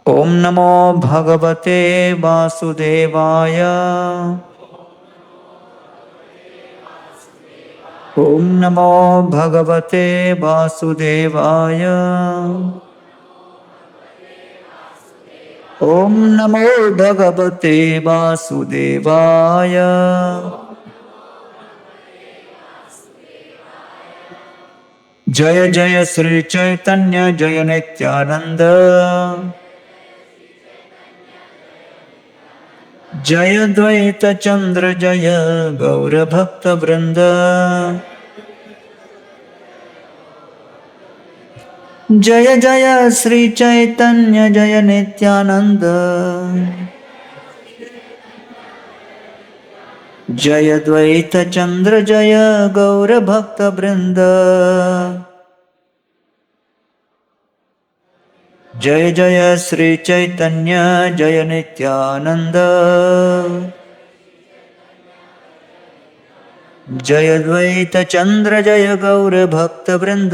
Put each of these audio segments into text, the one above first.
ओम नमो भगवते वासुदेवाय। ओम नमो भगवते वासुदेवाय। ओम नमो भगवते वासुदेवाय। जय जय श्री चैतन्य जय नित्यानंद। जय द्वैत चंद्र जय गौर भक्त वृंद। जय जय श्री चैतन्य जय नित्यानंद। जय द्वैत चंद्र जय गौर भक्त वृंद। जय जय श्री चैतन्य जय नित्यानंद। जय द्वैत चंद्र जय गौर भक्त वृंद।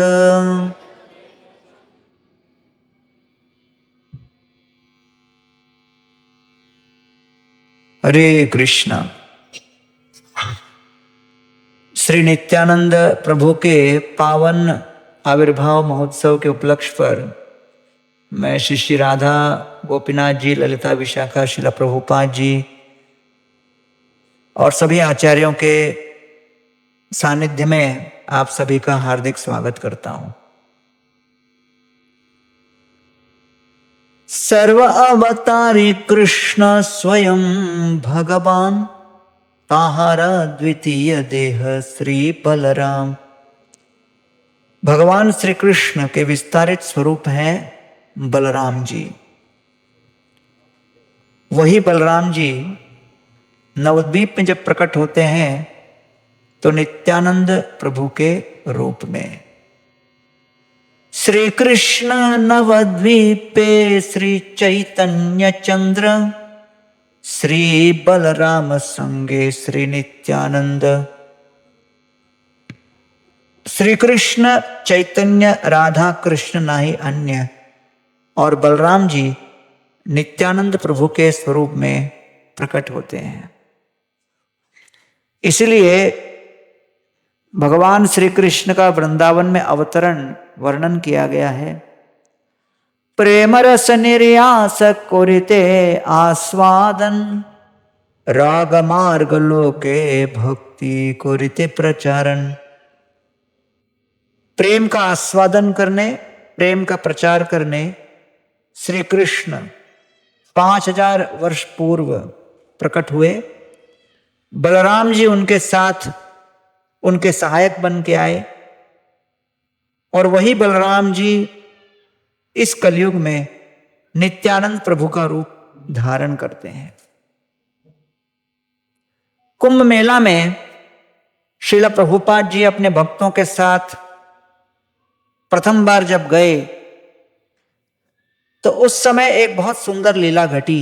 हरे कृष्णा। श्री नित्यानंद प्रभु के पावन आविर्भाव महोत्सव के उपलक्ष्य पर मैं श्री राधा गोपीनाथ जी, ललिता विशाखा, शिला प्रभुपाद जी और सभी आचार्यों के सानिध्य में आप सभी का हार्दिक स्वागत करता हूं। सर्व अवतारी कृष्ण स्वयं भगवान, ताहारा द्वितीय देह श्री बलराम। भगवान श्री कृष्ण के विस्तारित स्वरूप हैं बलराम जी। वही बलराम जी नवद्वीप में जब प्रकट होते हैं तो नित्यानंद प्रभु के रूप में। श्री कृष्ण नवद्वीपे श्री चैतन्य चंद्र, श्री बलराम संगे श्री नित्यानंद। श्री कृष्ण चैतन्य राधा कृष्ण नाही अन्य, और बलराम जी नित्यानंद प्रभु के स्वरूप में प्रकट होते हैं। इसलिए भगवान श्री कृष्ण का वृंदावन में अवतरण वर्णन किया गया है। प्रेम रस निर्यास कोरिते आस्वादन, राग मार्ग लोके भक्ति कोरिते प्रचारन। प्रेम का आस्वादन करने, प्रेम का प्रचार करने श्री कृष्ण 5000 वर्ष पूर्व प्रकट हुए। बलराम जी उनके साथ उनके सहायक बन के आए, और वही बलराम जी इस कलयुग में नित्यानंद प्रभु का रूप धारण करते हैं। कुंभ मेला में श्रील प्रभुपाद जी अपने भक्तों के साथ प्रथम बार जब गए तो उस समय एक बहुत सुंदर लीला घटी।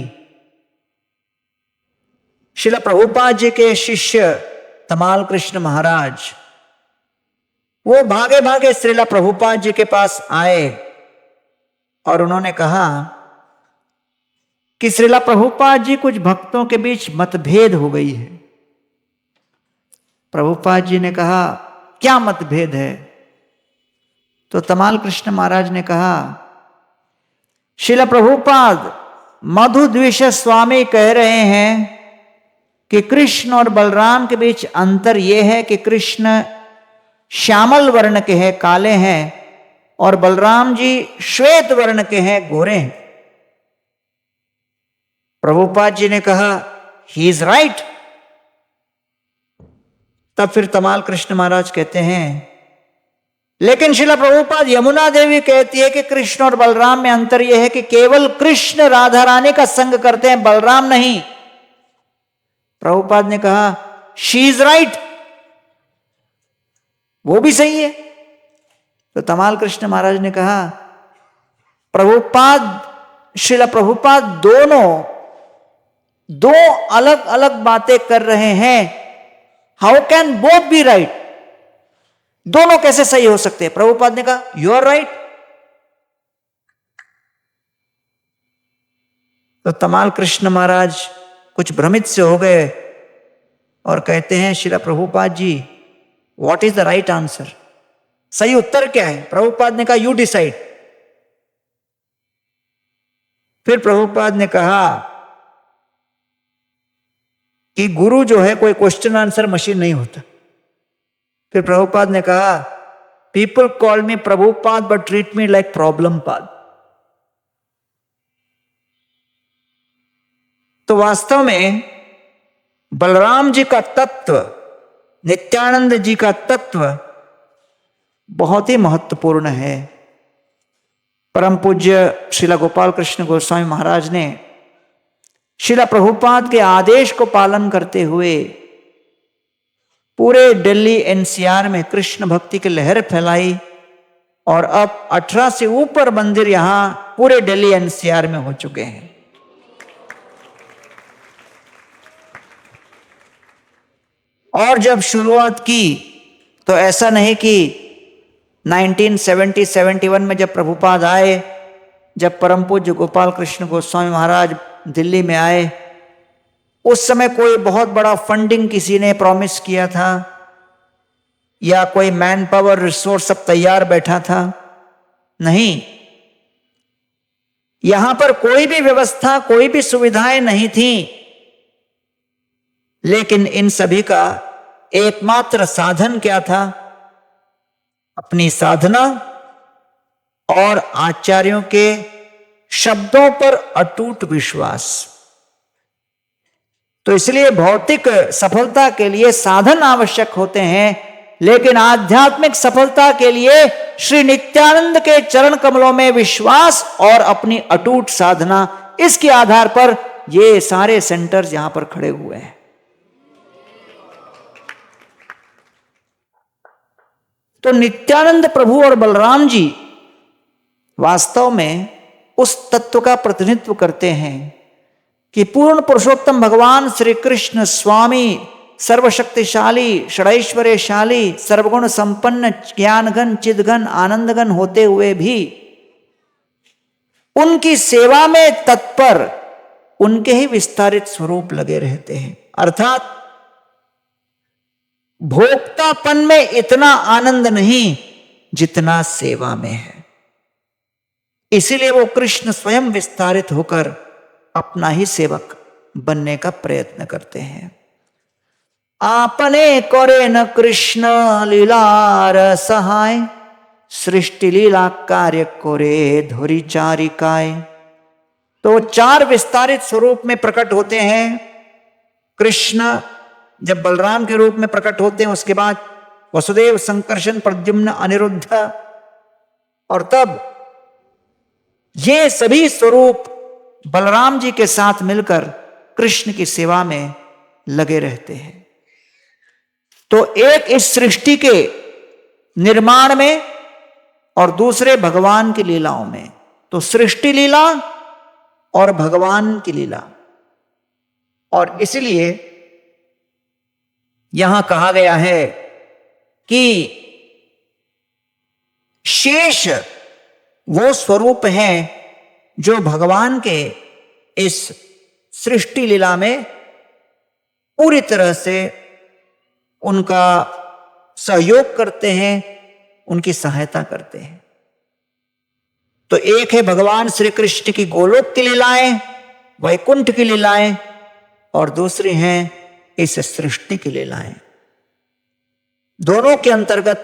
श्रील प्रभुपाद जी के शिष्य तमाल कृष्ण महाराज वो भागे भागे श्रील प्रभुपाद जी के पास आए और उन्होंने कहा कि श्रील प्रभुपाद जी, कुछ भक्तों के बीच मतभेद हो गई है। प्रभुपाद जी ने कहा, क्या मतभेद है? तो तमाल कृष्ण महाराज ने कहा, श्रील प्रभुपाद, मधु द्विष स्वामी कह रहे हैं कि कृष्ण और बलराम के बीच अंतर यह है कि कृष्ण श्यामल वर्ण के हैं, काले हैं, और बलराम जी श्वेत वर्ण के हैं, गोरे हैं। प्रभुपाद जी ने कहा, ही इज राइट। तब फिर तमाल कृष्ण महाराज कहते हैं, लेकिन श्रील प्रभुपाद, यमुना देवी कहती है कि कृष्ण और बलराम में अंतर यह है कि केवल कृष्ण राधा रानी का संग करते हैं, बलराम नहीं। प्रभुपाद ने कहा, शी इज राइट, वो भी सही है। तो तमाल कृष्ण महाराज ने कहा, प्रभुपाद, श्रील प्रभुपाद दोनों दो अलग अलग बातें कर रहे हैं। How can both be right? दोनों कैसे सही हो सकते हैं? प्रभुपाद ने कहा, यू आर राइट। तो तमाल कृष्ण महाराज कुछ भ्रमित से हो गए और कहते हैं, Srila Prabhupada ji, what is the right answer? सही उत्तर क्या है? प्रभुपाद ने कहा, यू डिसाइड। फिर प्रभुपाद ने कहा कि गुरु जो है कोई क्वेश्चन आंसर मशीन नहीं होता। फिर प्रभुपाद ने कहा, people call me Prabhupada but treat me like problem पाद। तो वास्तव में बलराम जी का तत्व, नित्यानंद जी का तत्व बहुत ही महत्वपूर्ण है। परम पूज्य श्रील गोपाल कृष्ण गोस्वामी महाराज ने श्रील प्रभुपाद के आदेश को पालन करते हुए पूरे दिल्ली एनसीआर में कृष्ण भक्ति की लहर फैलाई और अब 18 से ऊपर मंदिर यहां पूरे दिल्ली एनसीआर में हो चुके हैं। और जब शुरुआत की तो ऐसा नहीं कि 1970-71 में जब प्रभुपाद आए, जब परम पूज्य गोपाल कृष्ण गोस्वामी महाराज दिल्ली में आए, उस समय कोई बहुत बड़ा फंडिंग किसी ने प्रॉमिस किया था या कोई मैन पावर रिसोर्स सब तैयार बैठा था? नहीं, यहां पर कोई भी व्यवस्था, कोई भी सुविधाएं नहीं थी, लेकिन इन सभी का एकमात्र साधन क्या था? अपनी साधना और आचार्यों के शब्दों पर अटूट विश्वास। तो इसलिए भौतिक सफलता के लिए साधन आवश्यक होते हैं, लेकिन आध्यात्मिक सफलता के लिए श्री नित्यानंद के चरण कमलों में विश्वास और अपनी अटूट साधना, इसके आधार पर ये सारे सेंटर्स यहां पर खड़े हुए हैं। तो नित्यानंद प्रभु और बलराम जी वास्तव में उस तत्व का प्रतिनिधित्व करते हैं कि पूर्ण पुरुषोत्तम भगवान श्री कृष्ण स्वामी सर्वशक्तिशाली, षडैश्वर्यशाली, सर्वगुण संपन्न, ज्ञानघन, चिदघन, आनंदघन होते हुए भी उनकी सेवा में तत्पर उनके ही विस्तारित स्वरूप लगे रहते हैं। अर्थात भोक्तापन में इतना आनंद नहीं जितना सेवा में है। इसीलिए वो कृष्ण स्वयं विस्तारित होकर अपना ही सेवक बनने का प्रयत्न करते हैं। आपने करे न कृष्ण लीलार सहाय, सृष्टि लीला कार्य करे धुरी चारिकाय। तो 4 विस्तारित स्वरूप में प्रकट होते हैं। कृष्ण जब बलराम के रूप में प्रकट होते हैं, उसके बाद वसुदेव, संकर्षण, प्रद्युम्न, अनिरुद्ध, और तब ये सभी स्वरूप बलराम जी के साथ मिलकर कृष्ण की सेवा में लगे रहते हैं। तो एक इस सृष्टि के निर्माण में और दूसरे भगवान की लीलाओं में। तो सृष्टि लीला और भगवान की लीला, और इसलिए यहां कहा गया है कि शेष वो स्वरूप हैं जो भगवान के इस सृष्टि लीला में पूरी तरह से उनका सहयोग करते हैं, उनकी सहायता करते हैं। तो एक है भगवान श्री कृष्ण की गोलोक की लीलाएं, वैकुंठ की लीलाएं, और दूसरी हैं इस सृष्टि की लीलाएं। दोनों के अंतर्गत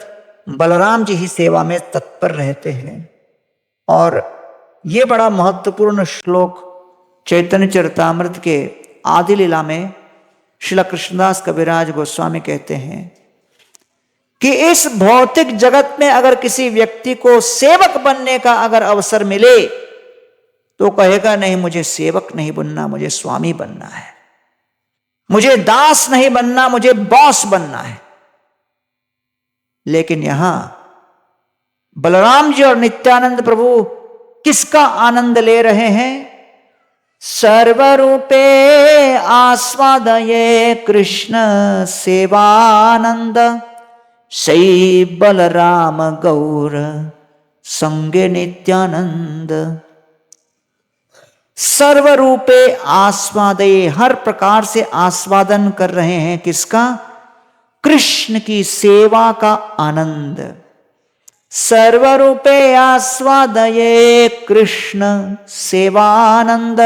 बलराम जी ही सेवा में तत्पर रहते हैं। और ये बड़ा महत्वपूर्ण श्लोक चैतन्य चरितामृत के आदि लीला में श्रील कृष्णदास कविराज गोस्वामी कहते हैं कि इस भौतिक जगत में अगर किसी व्यक्ति को सेवक बनने का अगर अवसर मिले तो कहेगा, नहीं, मुझे सेवक नहीं बनना, मुझे स्वामी बनना है, मुझे दास नहीं बनना, मुझे बॉस बनना है। लेकिन यहां बलराम जी और नित्यानंद प्रभु किसका आनंद ले रहे हैं? सर्वरूपे आस्वादये कृष्ण सेवानंद, सई बलराम गौर संगे नित्यानंद। सर्व रूपे आस्वादये, हर प्रकार से आस्वादन कर रहे हैं किसका? कृष्ण की सेवा का आनंद। सर्व रूपे आस्वादये कृष्ण सेवानंद,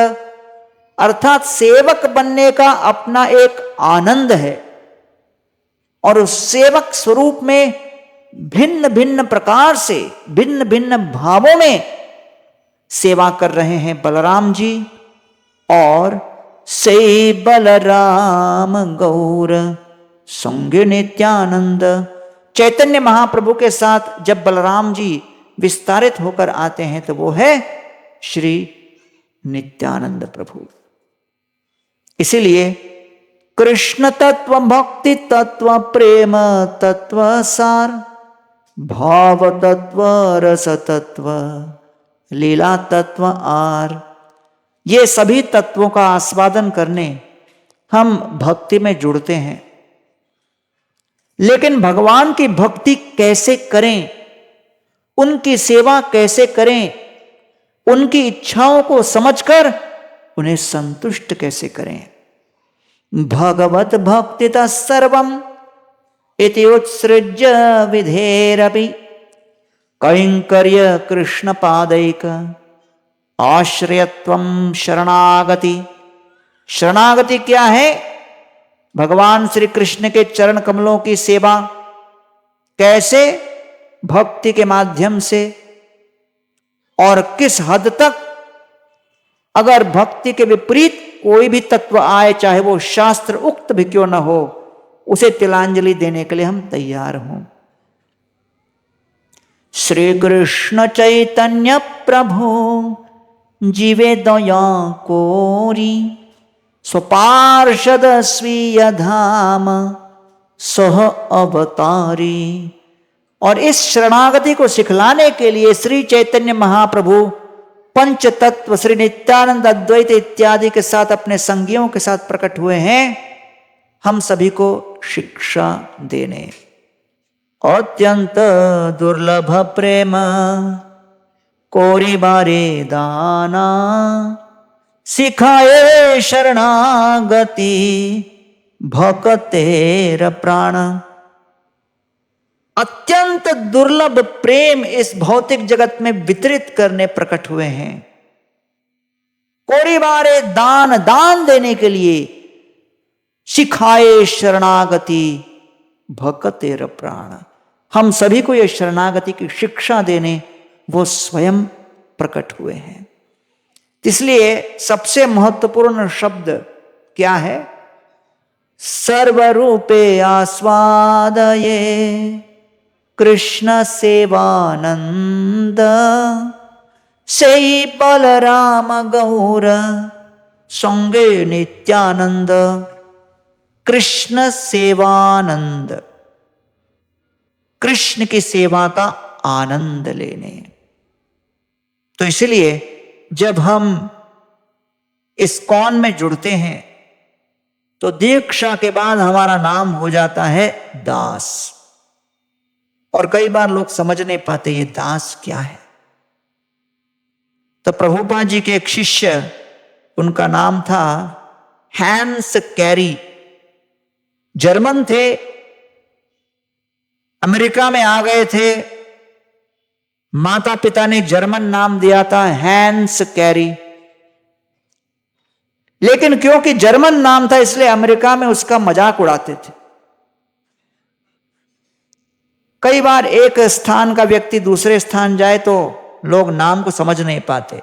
अर्थात सेवक बनने का अपना एक आनंद है, और उस सेवक स्वरूप में भिन्न भिन्न प्रकार से, भिन्न भिन्न भावों में सेवा कर रहे हैं बलराम जी। और से बलराम गौर संगे नित्यानंद, चैतन्य महाप्रभु के साथ जब बलराम जी विस्तारित होकर आते हैं तो वो है श्री नित्यानंद प्रभु। इसीलिए कृष्ण तत्व, भक्ति तत्व, प्रेम तत्व सार, भाव तत्व, रस तत्व, लीला तत्व आर, ये सभी तत्वों का आस्वादन करने हम भक्ति में जुड़ते हैं। लेकिन भगवान की भक्ति कैसे करें, उनकी सेवा कैसे करें, उनकी इच्छाओं को समझकर उन्हें संतुष्ट कैसे करें? भगवत भक्तितः सर्वम् इति उत्सृज्य विधेरपि कैंकर्य कृष्ण पादैक आश्रयत्वं शरणागति। शरणागति क्या है? भगवान श्री कृष्ण के चरण कमलों की सेवा। कैसे? भक्ति के माध्यम से। और किस हद तक? अगर भक्ति के विपरीत कोई भी तत्व आए, चाहे वो शास्त्र उक्त भी क्यों न हो, उसे तिलांजलि देने के लिए हम तैयार हों। श्री कृष्ण चैतन्य प्रभु जीवे दया कोरी, स्वपार्षद स्वीय धाम सह अवतारी। और इस शरणागति को सिखलाने के लिए श्री चैतन्य महाप्रभु पंच तत्व श्री नित्यानंद अद्वैत इत्यादि के साथ अपने संगियों के साथ प्रकट हुए हैं, हम सभी को शिक्षा देने। अत्यंत दुर्लभ प्रेम कोरी बारे दाना, सिखाए शरणागति भक्तेर प्राण। अत्यंत दुर्लभ प्रेम इस भौतिक जगत में वितरित करने प्रकट हुए हैं। कोरी बारे दान, दान देने के लिए। सिखाए शरणागति भक्तेर प्राण, हम सभी को यह शरणागति की शिक्षा देने वो स्वयं प्रकट हुए हैं। इसलिए सबसे महत्वपूर्ण शब्द क्या है? सर्वरूपे आस्वादये कृष्ण सेवानंद, से बलराम गौर संगे नित्यानंद। कृष्ण सेवानंद, कृष्ण की सेवा का आनंद लेने। तो इसलिए जब हम इस्कॉन में जुड़ते हैं तो दीक्षा के बाद हमारा नाम हो जाता है दास। और कई बार लोग समझ नहीं पाते ये दास क्या है। तो प्रभुपाद जी के एक शिष्य, उनका नाम था हैंस कैरी, जर्मन थे, अमेरिका में आ गए थे। माता पिता ने जर्मन नाम दिया था हैंस कैरी, लेकिन क्योंकि जर्मन नाम था इसलिए अमेरिका में उसका मजाक उड़ाते थे। कई बार एक स्थान का व्यक्ति दूसरे स्थान जाए तो लोग नाम को समझ नहीं पाते।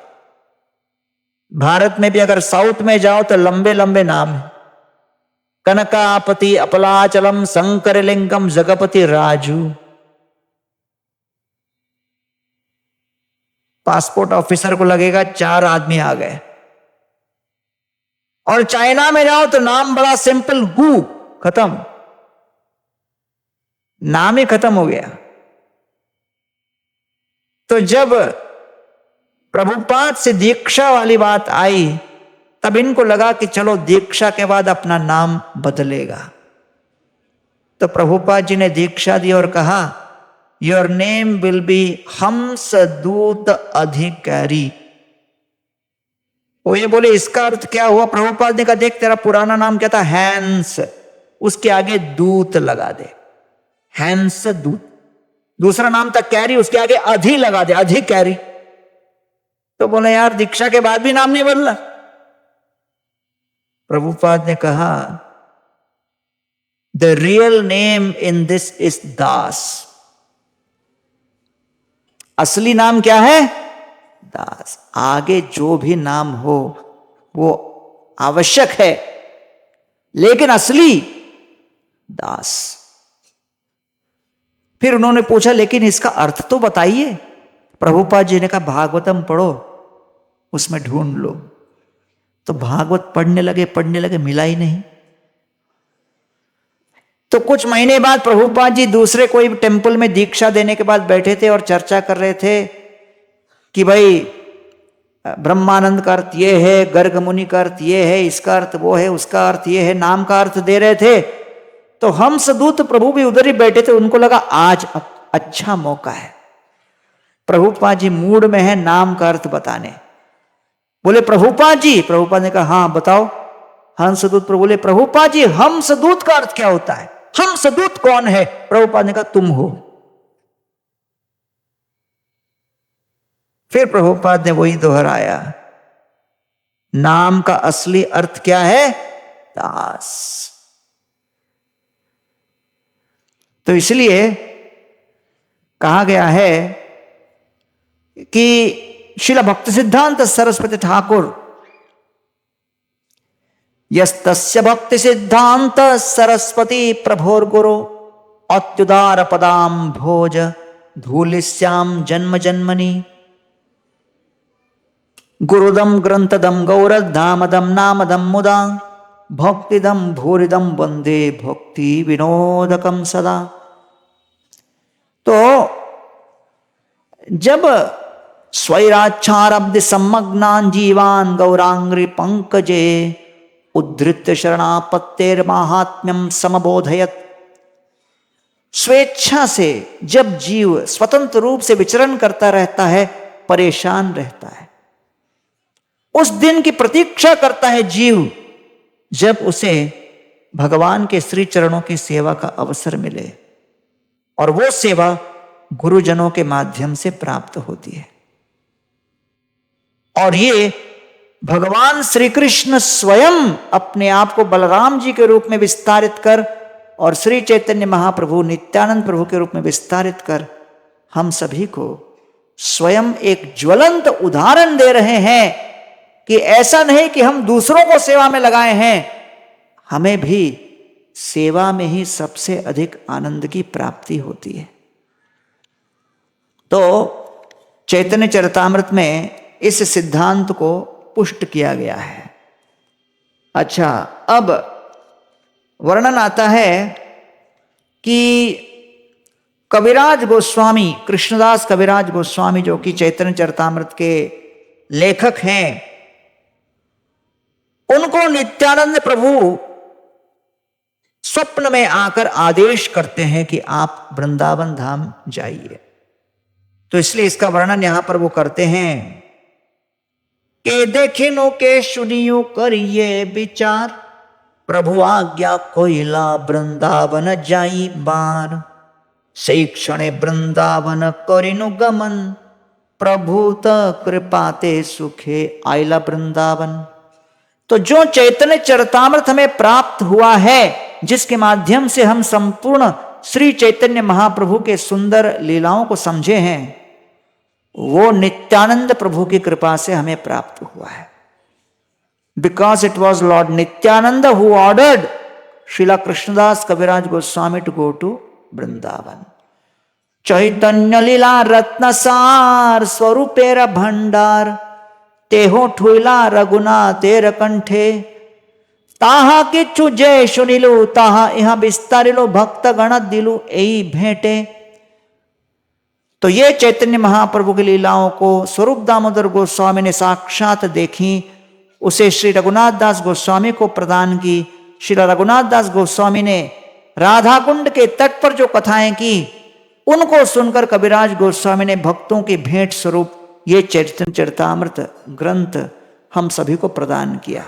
भारत में भी अगर साउथ में जाओ तो लंबे लंबे नाम है। कनकापति अपलाचलम शंकरलिंगम जगपति राजू। पासपोर्ट ऑफिसर को लगेगा 4 आदमी आ गए। और चाइना में जाओ तो नाम बड़ा सिंपल, हु, खत्म, नाम ही खत्म हो गया। तो जब प्रभुपाद से दीक्षा वाली बात आई तब इनको लगा कि चलो दीक्षा के बाद अपना नाम बदलेगा। तो प्रभुपाद जी ने दीक्षा दी और कहा योर नेम विल बी हंस दूत अधिकारी। वो ये बोले इसका अर्थ क्या हुआ? प्रभुपाद ने कहा देख तेरा पुराना नाम क्या था? हैंस, उसके आगे दूत लगा दे, हैंस दूत। दूसरा नाम था कैरी, उसके आगे अधि लगा दे, अधि कैरी। तो बोले यार दीक्षा के बाद भी नाम नहीं बदला। प्रभुपाद ने कहा the real name in this is Das. असली नाम क्या है? दास। आगे जो भी नाम हो वो आवश्यक है, लेकिन असली दास। फिर उन्होंने पूछा लेकिन इसका अर्थ तो बताइए। प्रभुपाद जी ने कहा भागवतम पढ़ो, उसमें ढूंढ लो। तो भागवत पढ़ने लगे, मिला ही नहीं। तो कुछ महीने बाद प्रभुपाद जी दूसरे कोई टेम्पल में दीक्षा देने के बाद बैठे थे और चर्चा कर रहे थे कि भाई ब्रह्मानंद का अर्थ ये है, गर्ग मुनि का अर्थ ये है, इसका अर्थ वो है, उसका अर्थ ये है, नाम का अर्थ दे रहे थे। तो हम सदूत प्रभु भी उधर ही बैठे थे, उनको लगा आज अच्छा मौका है, प्रभुपाद जी मूड में है नाम का अर्थ बताने। बोले प्रभुपाद जी? प्रभुपाद ने कहा हाँ बताओ। हंसदूत प्रभु बोले प्रभुपाद जी हंसदूत का अर्थ क्या होता है? हंसदूत कौन है? प्रभुपाद ने कहा तुम हो। फिर प्रभुपाद ने वही दोहराया, नाम का असली अर्थ क्या है? दास। तो इसलिए कहा गया है कि श्रील भक्ति सिद्धांत सरस्वती ठाकुर यस्तस्य भक्ति सिद्धांत सरस्वती प्रभोर गुरु अत्युदार पदाम भोज धूलिश्याम जन्म जन्मनि गुरुदम ग्रंथदम गौरधामदम नामदम मुदा भक्तिदम भूरिदम वंदे भक्ति विनोदकम सदा। तो जब स्वैराच्छारब्धि सम्मग्नान जीवान गौरांग्रि पंकजे उद्धृत्य शरणापत्तेर माहात्म्यम समबोधयत। स्वेच्छा से जब जीव स्वतंत्र रूप से विचरण करता रहता है, परेशान रहता है, उस दिन की प्रतीक्षा करता है जीव जब उसे भगवान के श्री चरणों की सेवा का अवसर मिले, और वो सेवा गुरुजनों के माध्यम से प्राप्त होती है। और ये भगवान श्री कृष्ण स्वयं अपने आप को बलराम जी के रूप में विस्तारित कर और श्री चैतन्य महाप्रभु नित्यानंद प्रभु के रूप में विस्तारित कर हम सभी को स्वयं एक ज्वलंत उदाहरण दे रहे हैं कि ऐसा नहीं कि हम दूसरों को सेवा में लगाए हैं, हमें भी सेवा में ही सबसे अधिक आनंद की प्राप्ति होती है। तो चैतन्य चरितामृत में इस सिद्धांत को पुष्ट किया गया है। अच्छा, अब वर्णन आता है कि कविराज गोस्वामी, कृष्णदास कविराज गोस्वामी जो कि चैतन्य चरितामृत के लेखक हैं, उनको नित्यानंद प्रभु स्वप्न में आकर आदेश करते हैं कि आप वृंदावन धाम जाइए। तो इसलिए इसका वर्णन यहां पर वो करते हैं कि देखिनो के सुनियो करिए विचार, प्रभु आज्ञा कोइला वृंदावन जाई बार, सही क्षणे वृंदावन करिनु गमन, प्रभु त कृपाते सुखे आइला वृंदावन। तो जो चैतन्य चरितामृत हमें प्राप्त हुआ है, जिसके माध्यम से हम संपूर्ण श्री चैतन्य महाप्रभु के सुंदर लीलाओं को समझे हैं, वो नित्यानंद प्रभु की कृपा से हमें प्राप्त हुआ है। Because it was lord Nityananda who ordered Srila Krishnadas Kaviraj Goswami to go to Vrindavan. चैतन्य लीला रत्नसार स्वरूपेर भंडार, तेहो ठुला रघुनाथेर कंठे, ताहा किच्छु जय सुनिलु ताहा यहाँ विस्तारिलो भक्त गण दिलु एई भेंटे। तो ये चैतन्य महाप्रभु की लीलाओं को स्वरूप दामोदर गोस्वामी ने साक्षात देखी, उसे श्री रघुनाथ दास गोस्वामी को प्रदान की। श्री रघुनाथ दास गोस्वामी ने राधा कुंड के तट पर जो कथाएं की, उनको सुनकर कविराज गोस्वामी ने भक्तों की भेंट स्वरूप ये चैतन्य चरितामृत ग्रंथ हम सभी को प्रदान किया।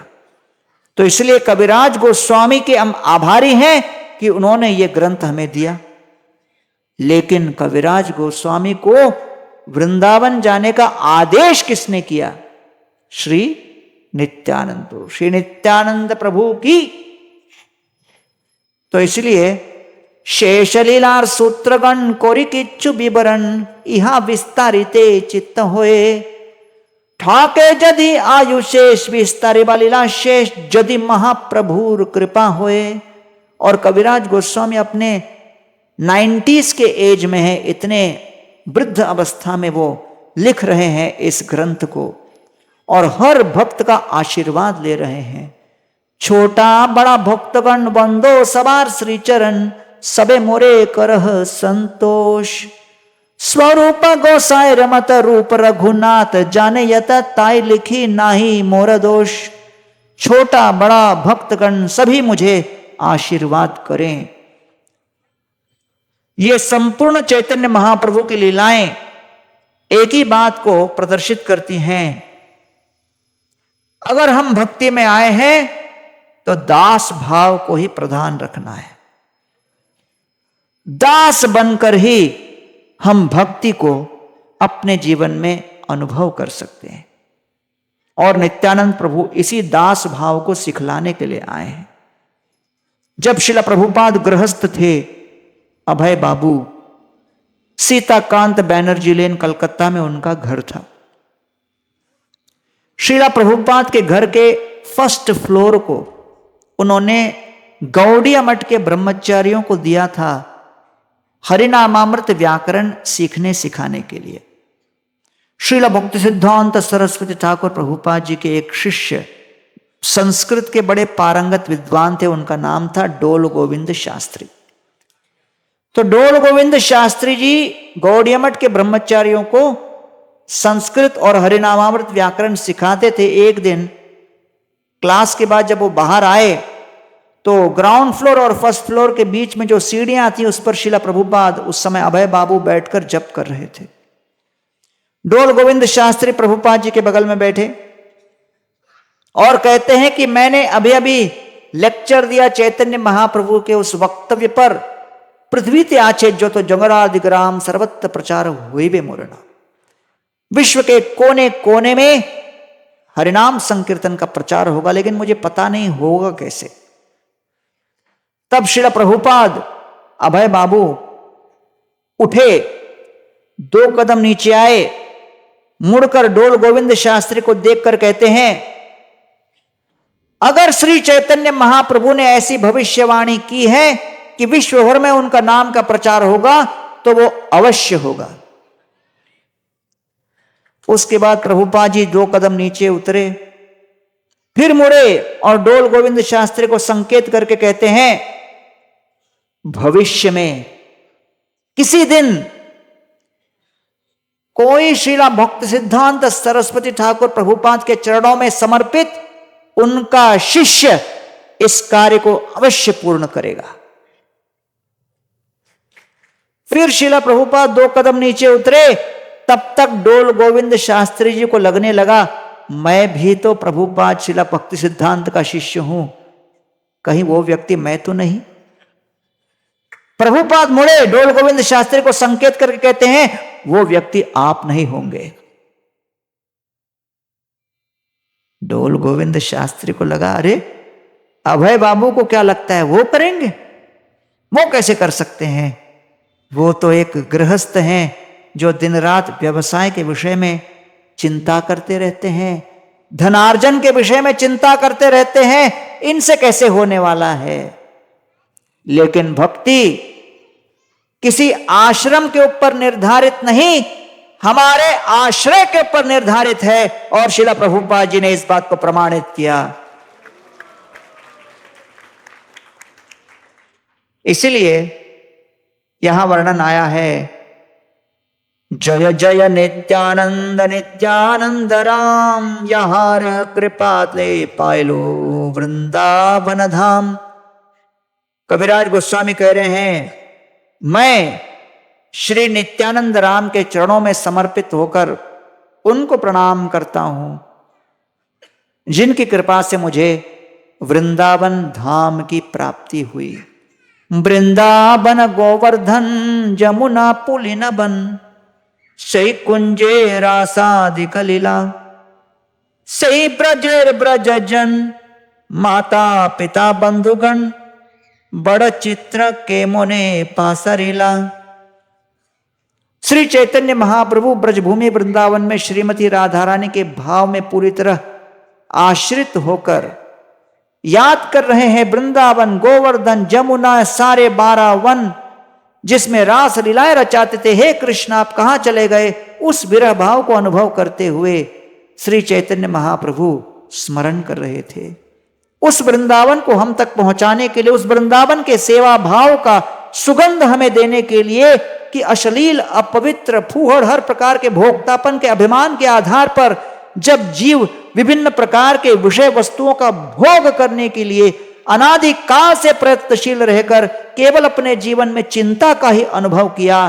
तो इसलिए कविराज गोस्वामी के हम आभारी हैं कि उन्होंने ये ग्रंथ हमें दिया। लेकिन कविराज गोस्वामी को वृंदावन जाने का आदेश किसने किया? श्री नित्यानंद, श्री नित्यानंद प्रभु की। तो इसलिए शेषलीलार सूत्रगण कोरिकिच्छु विवरण इहा विस्तारिते चित्त होए, ठाके जदि आयु शेष विस्तारे लीला शेष जदि महाप्रभुर कृपा होए। और कविराज गोस्वामी अपने 90s के एज में है, इतने वृद्ध अवस्था में वो लिख रहे हैं इस ग्रंथ को और हर भक्त का आशीर्वाद ले रहे हैं। छोटा बड़ा भक्तगण बंदो सवार श्री चरण, सबे मोरे करह संतोष। स्वरूप गोसाई रमत रूप रघुनाथ, जाने यत ताई लिखी नाही मोर दोष। छोटा बड़ा भक्तगण सभी मुझे आशीर्वाद करें। ये संपूर्ण चैतन्य महाप्रभु की लीलाएं एक ही बात को प्रदर्शित करती हैं। अगर हम भक्ति में आए हैं तो दास भाव को ही प्रधान रखना है। दास बनकर ही हम भक्ति को अपने जीवन में अनुभव कर सकते हैं। और नित्यानंद प्रभु इसी दास भाव को सिखलाने के लिए आए हैं। जब श्रील प्रभुपाद गृहस्थ थे, अभय बाबू, सीताकांत बैनर्जी लेन कलकत्ता में उनका घर था। श्रील प्रभुपाद के घर के फर्स्ट फ्लोर को उन्होंने गौड़िया मठ के ब्रह्मचारियों को दिया था हरिनामामृत व्याकरण सीखने सिखाने के लिए। श्रील भक्ति सिद्धांत सरस्वती ठाकुर प्रभुपाद जी के एक शिष्य संस्कृत के बड़े पारंगत विद्वान थे, उनका नाम था डोल गोविंद शास्त्री। तो डोल गोविंद शास्त्री जी गौड़िया मठ के ब्रह्मचारियों को संस्कृत और हरिनामामृत व्याकरण सिखाते थे। एक दिन क्लास के बाद जब वो बाहर आए तो ग्राउंड फ्लोर और फर्स्ट फ्लोर के बीच में जो सीढ़ियां थी उस पर श्रील प्रभुपाद, उस समय अभय बाबू बैठकर जप कर रहे थे। डोल गोविंद शास्त्री प्रभुपाद जी के बगल में बैठे और कहते हैं कि मैंने अभी अभी लेक्चर दिया चैतन्य महाप्रभु के उस वक्तव्य पर, पृथ्वी ते आछे जो तो जंगरादि ग्राम सर्वत्र प्रचार हुए बे मोरना। विश्व के कोने कोने में हरिनाम संकीर्तन का प्रचार होगा, लेकिन मुझे पता नहीं होगा कैसे। तब श्रील प्रभुपाद अभय बाबू उठे, 2 कदम नीचे आए, मुड़कर डोल गोविंद शास्त्री को देखकर कहते हैं, अगर श्री चैतन्य महाप्रभु ने ऐसी भविष्यवाणी की है कि विश्व भर में उनका नाम का प्रचार होगा तो वो अवश्य होगा। उसके बाद प्रभुपाद जी 2 कदम नीचे उतरे, फिर मुड़े और डोल गोविंद शास्त्री को संकेत करके कहते हैं, भविष्य में किसी दिन कोई श्रीला भक्ति सिद्धांत सरस्वती ठाकुर प्रभुपाद के चरणों में समर्पित उनका शिष्य इस कार्य को अवश्य पूर्ण करेगा। फिर श्रीला प्रभुपाद 2 कदम नीचे उतरे, तब तक डोल गोविंद शास्त्री जी को लगने लगा मैं भी तो प्रभुपाद श्रीला भक्ति सिद्धांत का शिष्य हूं, कहीं वो व्यक्ति मैं तो नहीं। प्रभुपाद मुड़े, डोल गोविंद शास्त्री को संकेत करके कहते हैं, वो व्यक्ति आप नहीं होंगे। डोल गोविंद शास्त्री को लगा अरे अभय बाबू को क्या लगता है वो करेंगे, वो कैसे कर सकते हैं, वो तो एक गृहस्थ हैं जो दिन रात व्यवसाय के विषय में चिंता करते रहते हैं, धनार्जन के विषय में चिंता करते रहते हैं, इनसे कैसे होने वाला है। लेकिन भक्ति किसी आश्रम के ऊपर निर्धारित नहीं, हमारे आश्रय के ऊपर निर्धारित है और श्रील प्रभुपाद जी ने इस बात को प्रमाणित किया। इसलिए यहां वर्णन आया है, जय जय नित्यानंद नित्यानंद राम, यहार कृपा ले पायलो वृंदावन धाम। कविराज गोस्वामी कह रहे हैं, मैं श्री नित्यानंद राम के चरणों में समर्पित होकर उनको प्रणाम करता हूं जिनकी कृपा से मुझे वृंदावन धाम की प्राप्ति हुई। वृंदावन गोवर्धन जमुना पुलिन बन, सई कुंजे रासादिक लीला, सई ब्रजेर ब्रज जन, माता पिता बंधुगण, बड़ चित्र के मोने पासरीला। श्री चैतन्य महाप्रभु ब्रजभूमि वृंदावन में श्रीमती राधा रानी के भाव में पूरी तरह आश्रित होकर याद कर रहे हैं वृंदावन, गोवर्धन, जमुना, सारे 12 वन जिसमें रास लीलाएं रचाते थे। हे कृष्ण आप कहां चले गए? उस विरह भाव को अनुभव करते हुए श्री चैतन्य महाप्रभु स्मरण कर रहे थे। उस वृंदावन को हम तक पहुंचाने के लिए, उस वृंदावन के सेवा भाव का सुगंध हमें देने के लिए कि अश्लील, अपवित्र, फूहड़, हर प्रकार के भोक्तापन के अभिमान के आधार पर जब जीव विभिन्न प्रकार के विषय वस्तुओं का भोग करने के लिए अनादि काल से प्रयत्नशील रहकर केवल अपने जीवन में चिंता का ही अनुभव किया,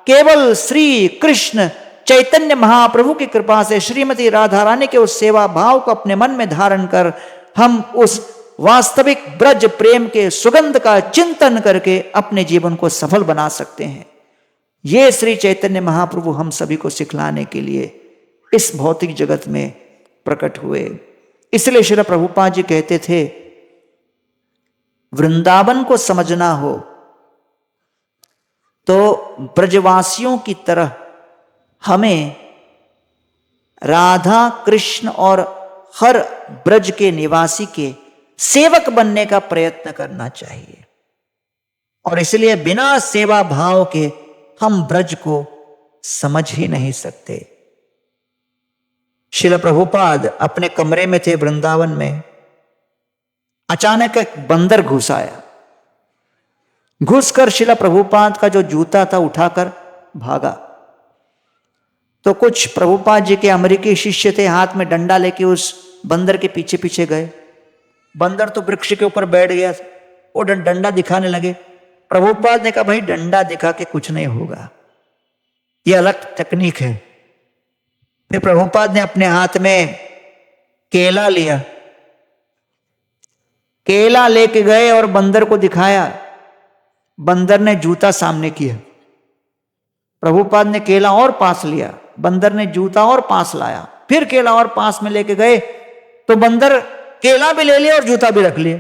केवल श्री कृष्ण चैतन्य महाप्रभु की कृपा से श्रीमती राधा रानी के उस सेवा भाव को अपने मन में धारण कर हम उस वास्तविक ब्रज प्रेम के सुगंध का चिंतन करके अपने जीवन को सफल बना सकते हैं। ये श्री चैतन्य महाप्रभु हम सभी को सिखलाने के लिए इस भौतिक जगत में प्रकट हुए। इसलिए श्रील प्रभुपाद जी कहते थे, वृंदावन को समझना हो तो ब्रजवासियों की तरह हमें राधा कृष्ण और हर ब्रज के निवासी के सेवक बनने का प्रयत्न करना चाहिए। और इसलिए बिना सेवा भाव के हम ब्रज को समझ ही नहीं सकते। श्रील प्रभुपाद अपने कमरे में थे वृंदावन में, अचानक एक बंदर घुस आया। घुसकर श्रील प्रभुपाद का जो जूता था उठाकर भागा। तो कुछ प्रभुपाद जी के अमेरिकी शिष्य थे, हाथ में डंडा लेके उस बंदर के पीछे पीछे गए। बंदर तो वृक्ष के ऊपर बैठ गया, वो डंडा दिखाने लगे। प्रभुपाद ने कहा, भाई डंडा दिखा के कुछ नहीं होगा, ये अलग तकनीक है। फिर प्रभुपाद ने अपने हाथ में केला लिया, केला लेके गए और बंदर को दिखाया। बंदर ने जूता सामने किया। प्रभुपाद ने केला और पास लिया, बंदर ने जूता और पास लाया। फिर केला और पास में लेके गए तो बंदर केला भी ले लिया और जूता भी रख लिया।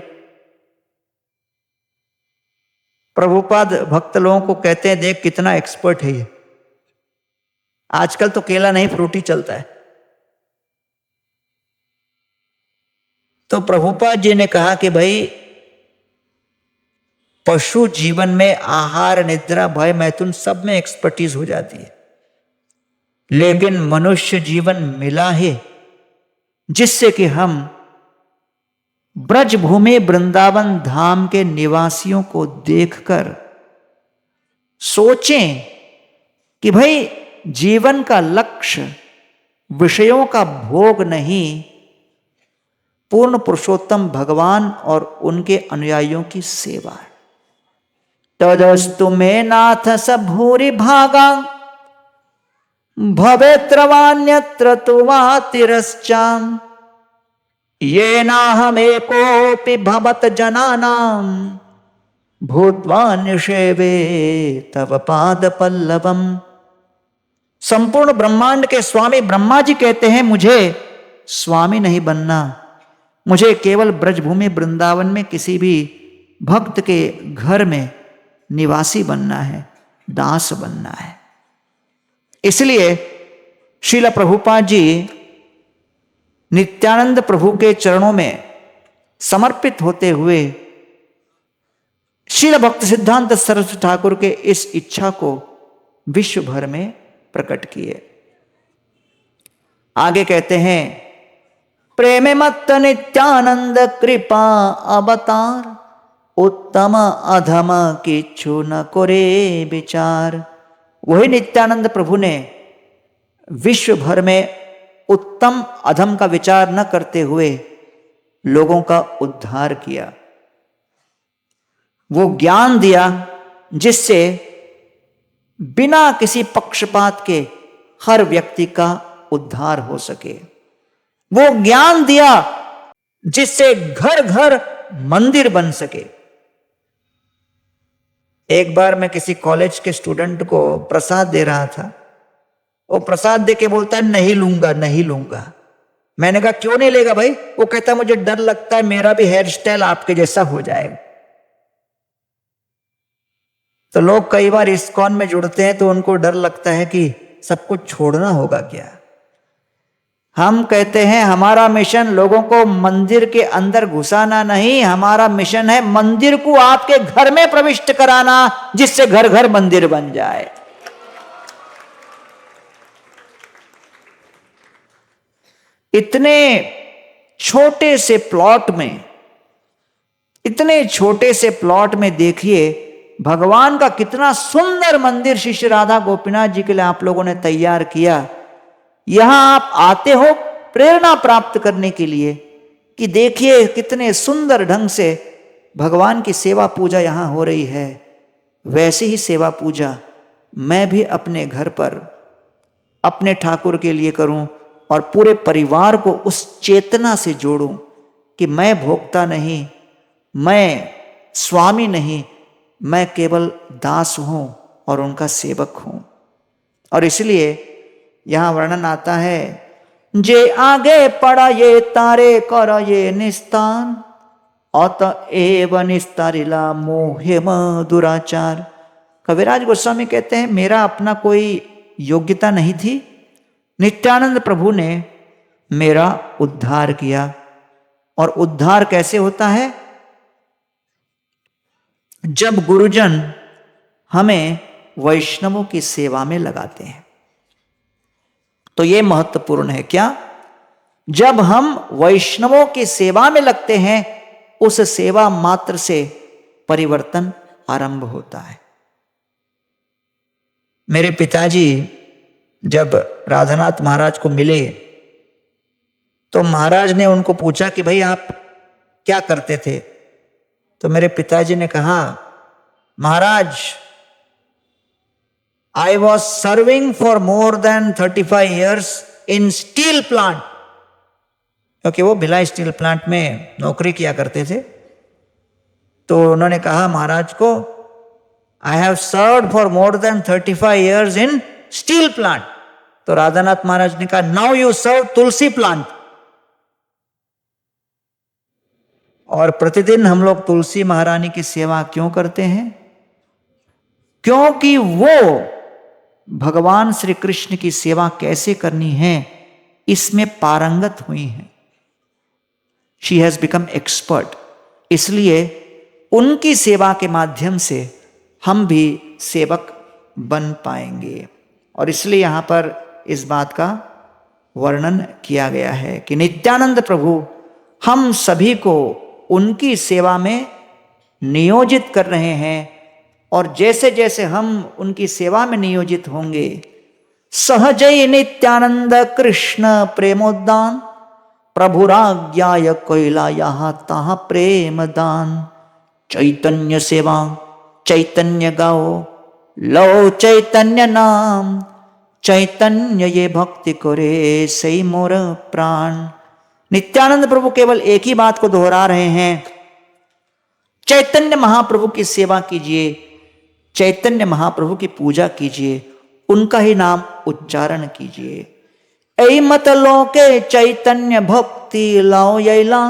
प्रभुपाद भक्त लोगों को कहते हैं, देख कितना एक्सपर्ट है ये। आजकल तो केला नहीं फ्रूटी चलता है। तो प्रभुपाद जी ने कहा कि भाई पशु जीवन में आहार, निद्रा, भय, मैथुन सब में एक्सपर्टीज हो जाती है, लेकिन मनुष्य जीवन मिला है जिससे कि हम ब्रजभूमि वृंदावन धाम के निवासियों को देखकर सोचें कि भाई जीवन का लक्ष्य विषयों का भोग नहीं, पूर्ण पुरुषोत्तम भगवान और उनके अनुयायियों की सेवा है। तदस्तु मे नाथ स भूरि भागा, भवेत्रवान्यत्र तु वा तिरश्चाम्, ये नाहमेकोऽपि भवत जनानां, भूत्वा निषेवे तव पाद पल्लवम्। संपूर्ण ब्रह्मांड के स्वामी ब्रह्मा जी कहते हैं, मुझे स्वामी नहीं बनना, मुझे केवल ब्रजभूमि वृंदावन में किसी भी भक्त के घर में निवासी बनना है, दास बनना है। इसलिए श्रील प्रभुपाद जी नित्यानंद प्रभु के चरणों में समर्पित होते हुए श्रील भक्त सिद्धांत सरस्वती ठाकुर के इस इच्छा को विश्व भर में प्रकट किए। आगे कहते हैं, प्रेम मत्त नित्यानंद कृपा अवतार, उत्तम अधम किच्छु न करे विचार। वही नित्यानंद प्रभु ने विश्व भर में उत्तम अधम का विचार न करते हुए लोगों का उद्धार किया। वो ज्ञान दिया जिससे बिना किसी पक्षपात के हर व्यक्ति का उद्धार हो सके। वो ज्ञान दिया जिससे घर घर मंदिर बन सके। एक बार मैं किसी कॉलेज के स्टूडेंट को प्रसाद दे रहा था। वो प्रसाद दे के बोलता है नहीं लूंगा नहीं लूंगा। मैंने कहा क्यों नहीं लेगा भाई? वो कहता है मुझे डर लगता है मेरा भी हेयर स्टाइल आपके जैसा हो जाएगा। तो लोग कई बार इस्कॉन में जुड़ते हैं तो उनको डर लगता है कि सब कुछ छोड़ना होगा क्या। हम कहते हैं हमारा मिशन लोगों को मंदिर के अंदर घुसाना नहीं, हमारा मिशन है मंदिर को आपके घर में प्रविष्ट कराना, जिससे घर घर मंदिर बन जाए। इतने छोटे से प्लॉट में, इतने छोटे से प्लॉट में देखिए भगवान का कितना सुंदर मंदिर श्री श्री राधा गोपीनाथ जी के लिए आप लोगों ने तैयार किया। यहां आप आते हो प्रेरणा प्राप्त करने के लिए कि देखिए कितने सुंदर ढंग से भगवान की सेवा पूजा यहां हो रही है। वैसे ही सेवा पूजा मैं भी अपने घर पर अपने ठाकुर के लिए करूं और पूरे परिवार को उस चेतना से जोड़ूं कि मैं भोक्ता नहीं, मैं स्वामी नहीं, मैं केवल दास हूं और उनका सेवक हूं। और इसलिए यहां वर्णन आता है जे आगे पड़ा ये तारे कर ये निस्तान अत एव निस्तारिला मोहे दुराचार। कविराज गोस्वामी कहते हैं मेरा अपना कोई योग्यता नहीं थी, नित्यानंद प्रभु ने मेरा उद्धार किया। और उद्धार कैसे होता है? जब गुरुजन हमें वैष्णवों की सेवा में लगाते हैं। तो यह महत्वपूर्ण है। क्या? जब हम वैष्णवों की सेवा में लगते हैं उस सेवा मात्र से परिवर्तन आरंभ होता है। मेरे पिताजी जब राधानाथ महाराज को मिले तो महाराज ने उनको पूछा कि भाई आप क्या करते थे? तो मेरे पिताजी ने कहा महाराज I was serving for more than 35 years in steel plant, क्योंकि वो भिलाई स्टील प्लांट में नौकरी किया करते थे। तो उन्होंने कहा महाराज को I have served for more than 35 years in steel plant। तो राधानाथ महाराज ने कहा now you serve Tulsi plant. और प्रतिदिन हम लोग तुलसी महारानी की सेवा क्यों करते हैं? क्योंकि वो भगवान श्री कृष्ण की सेवा कैसे करनी है इसमें पारंगत हुई हैं। She has become expert. इसलिए उनकी सेवा के माध्यम से हम भी सेवक बन पाएंगे। और इसलिए यहां पर इस बात का वर्णन किया गया है कि नित्यानंद प्रभु हम सभी को उनकी सेवा में नियोजित कर रहे हैं। और जैसे जैसे हम उनकी सेवा में नियोजित होंगे सहजय नित्यानंद कृष्ण प्रेमोद्दान प्रभुराज्ञाय कैला यहाँ तहाँ प्रेम दान चैतन्य सेवा चैतन्य गाओ लो चैतन्य नाम चैतन्य ये भक्ति करे सही मोर प्राण। नित्यानंद प्रभु केवल एक ही बात को दोहरा रहे हैं, चैतन्य महाप्रभु की सेवा कीजिए, चैतन्य महाप्रभु की पूजा कीजिए, उनका ही नाम उच्चारण कीजिए। ऐ मतलों के चैतन्य भक्ति लाओ यैला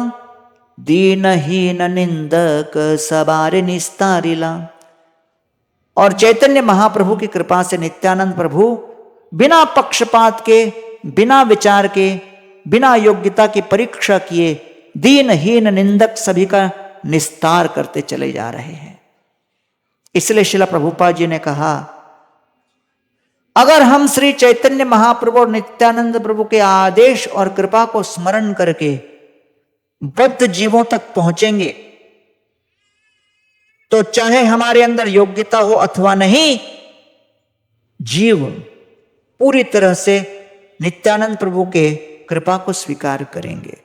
दीनहीन निंदक सबारे निस्तारिला। और चैतन्य महाप्रभु की कृपा से नित्यानंद प्रभु बिना पक्षपात के, बिना विचार के, बिना योग्यता की परीक्षा किए दीनहीन निंदक सभी का निस्तार करते चले जा रहे हैं। इसलिए श्रील प्रभुपाद जी ने कहा अगर हम श्री चैतन्य महाप्रभु और नित्यानंद प्रभु के आदेश और कृपा को स्मरण करके बद्ध जीवों तक पहुंचेंगे तो चाहे हमारे अंदर योग्यता हो अथवा नहीं, जीव पूरी तरह से नित्यानंद प्रभु के कृपा को स्वीकार करेंगे।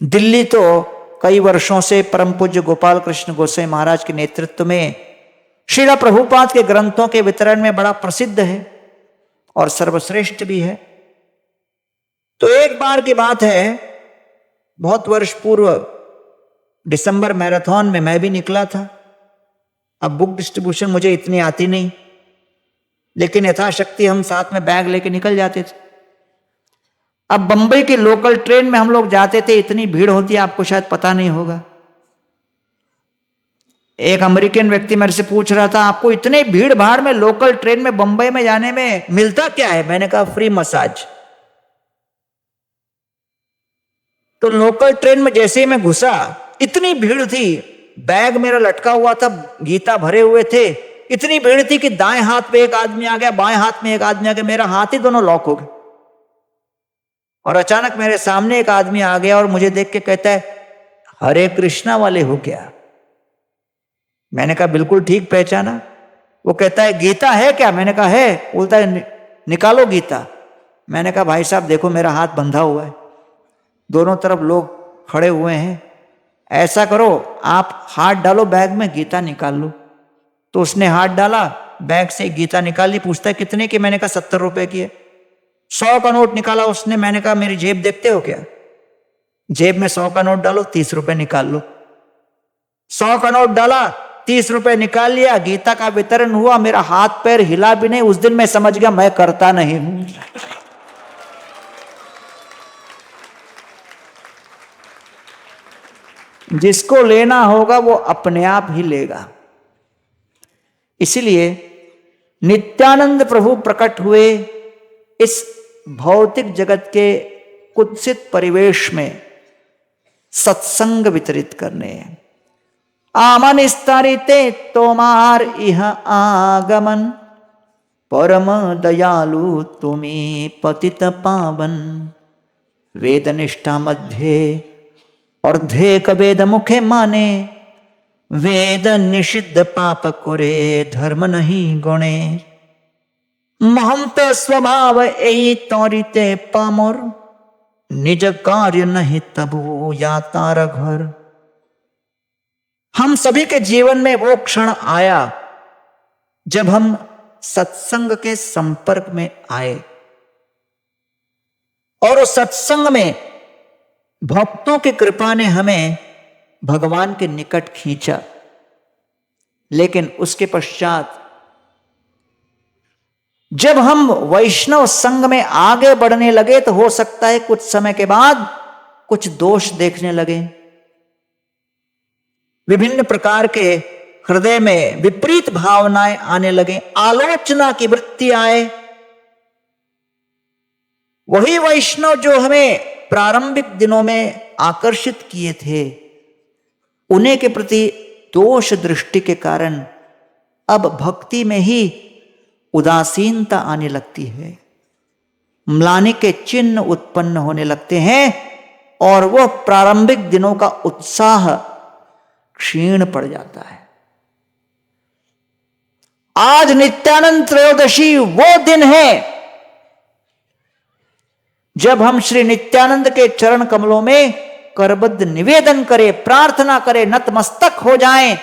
दिल्ली तो कई वर्षों से परम पूज्य गोपाल कृष्ण गोसाई महाराज के नेतृत्व में श्रील प्रभुपाद के ग्रंथों के वितरण में बड़ा प्रसिद्ध है और सर्वश्रेष्ठ भी है। तो एक बार की बात है बहुत वर्ष पूर्व दिसंबर मैराथन में मैं भी निकला था। अब बुक डिस्ट्रीब्यूशन मुझे इतनी आती नहीं, लेकिन यथाशक्ति हम साथ में बैग लेके निकल जाते थे। अब बंबई के लोकल ट्रेन में हम लोग जाते थे, इतनी भीड़ होती है, आपको शायद पता नहीं होगा। एक अमेरिकन व्यक्ति मेरे से पूछ रहा था, आपको इतने भीड़ भाड़ में लोकल ट्रेन में बंबई में जाने में मिलता क्या है? मैंने कहा फ्री मसाज। तो लोकल ट्रेन में जैसे ही मैं घुसा, इतनी भीड़ थी, बैग मेरा लटका हुआ था, गीता भरे हुए थे, इतनी भीड़ थी कि दाएं हाथ पे एक आदमी आ गया, बाएं हाथ में एक आदमी आ गया, मेरा हाथ ही दोनों लॉक हो गए। और अचानक मेरे सामने एक आदमी आ गया और मुझे देख के कहता है, हरे कृष्णा वाले हो क्या? मैंने कहा बिल्कुल ठीक पहचाना। वो कहता है गीता है क्या? मैंने कहा है। बोलता है निकालो गीता। मैंने कहा भाई साहब देखो मेरा हाथ बंधा हुआ है, दोनों तरफ लोग खड़े हुए हैं, ऐसा करो आप हाथ डालो बैग में, गीता निकाल लो। तो उसने हाथ डाला, बैग से गीता निकाली। पूछता है कितने की? मैंने कहा 70 रुपए की है। 100 का नोट निकाला उसने। मैंने कहा मेरी जेब देखते हो क्या? जेब में 100 का नोट डालो, 30 रुपए निकाल लो। 100 का नोट डाला, 30 रुपए निकाल लिया, गीता का वितरण हुआ। मेरा हाथ पैर हिला भी नहीं। उस दिन मैं समझ गया मैं करता नहीं हूं। जिसको लेना होगा वो अपने आप ही लेगा। इसीलिए नित्यानंद प्रभु प्रकट हुए इस भौतिक जगत के कुत्सित परिवेश में सत्संग वितरित करने। आमन स्तरिते तोमार इह आगमन, परम दयालु तुम्हें पतित पावन। वेद निष्ठा मध्य अर्धे कवेद मुखे माने, वेद निषिद्ध पाप करे धर्म नहीं गुणे। महंत स्वभाव यही तौरीते पामोर, निज कार्य नहीं तबु या तार घर। हम सभी के जीवन में वो क्षण आया जब हम सत्संग के संपर्क में आए, और उस सत्संग में भक्तों की कृपा ने हमें भगवान के निकट खींचा। लेकिन उसके पश्चात जब हम वैष्णव संघ में आगे बढ़ने लगे तो हो सकता है कुछ समय के बाद कुछ दोष देखने लगे, विभिन्न प्रकार के हृदय में विपरीत भावनाएं आने लगे, आलोचना की वृत्ति आए। वही वैष्णव जो हमें प्रारंभिक दिनों में आकर्षित किए थे, उन्हीं के प्रति दोष दृष्टि के कारण अब भक्ति में ही उदासीनता आने लगती है, म्लानी के चिन्ह उत्पन्न होने लगते हैं, और वह प्रारंभिक दिनों का उत्साह क्षीण पड़ जाता है। आज नित्यानंद त्रयोदशी वो दिन है जब हम श्री नित्यानंद के चरण कमलों में करबद्ध निवेदन करें, प्रार्थना करें, नतमस्तक हो जाएं